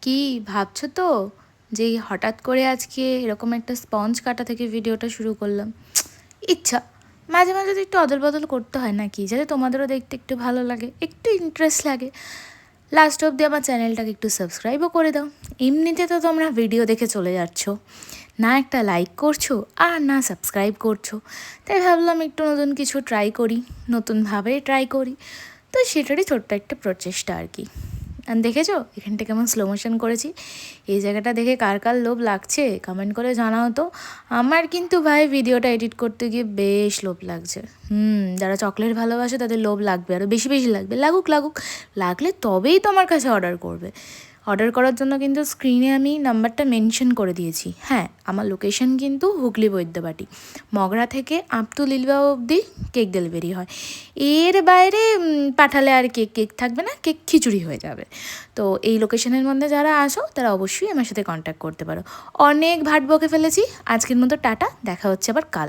কি ভাবছো তো যে হঠাৎ করে আজকে এরকম একটা স্পঞ্জ কাটা থেকে ভিডিওটা শুরু করলাম? ইচ্ছা, মাঝে মাঝে তো একটু অদল বদল করতে হয় নাকি, যাতে তোমাদেরও দেখতে একটু ভালো লাগে, একটু ইন্টারেস্ট লাগে। লাস্ট অবধি আমার চ্যানেলটাকে একটু সাবস্ক্রাইবও করে দাও। এমনিতে তো তোমরা ভিডিও দেখে চলে যাচ্ছ, না একটা লাইক করছো আর না সাবস্ক্রাইব করছো। তাই ভাবলাম একটু নতুন কিছু ট্রাই করি, নতুনভাবে ট্রাই করি। তো সেটারই ছোট্ট একটা প্রচেষ্টা আর কি। আর দেখেছো এখানটা কেমন স্লো মোশন করেছি? এই জায়গাটা দেখে কার কার লোভ লাগছে কমেন্ট করে জানাও তো। আমার কিন্তু ভাই ভিডিওটা এডিট করতে গিয়ে বেশ লোভ লাগছে। যারা চকলেট ভালোবাসে তাদের লোভ লাগবে, আরও বেশি বেশি লাগবে। লাগুক লাগুক, লাগলে তবেই তো আমার কাছে অর্ডার করবে। অর্ডার করার জন্য কিন্তু স্ক্রিনে আমি নাম্বারটা মেনশন করে দিয়েছি। হ্যাঁ, আমার লোকেশন কিন্তু হুগলি বৈদ্যবাটি, মগরা থেকে আপ টু লিলবাও অবধি কেক ডেলিভারি হয়। এর বাইরে পাঠালে আর কেক থাকবে না, কেক খিচুড়ি হয়ে যাবে। তো এই লোকেশনের মধ্যে যারা আসো তারা অবশ্যই আমার সাথে কন্ট্যাক্ট করতে পারো। অনেক ভাট বকে ফেলেছি, আজকের মতো টাটা, দেখা হচ্ছে আবার কাল।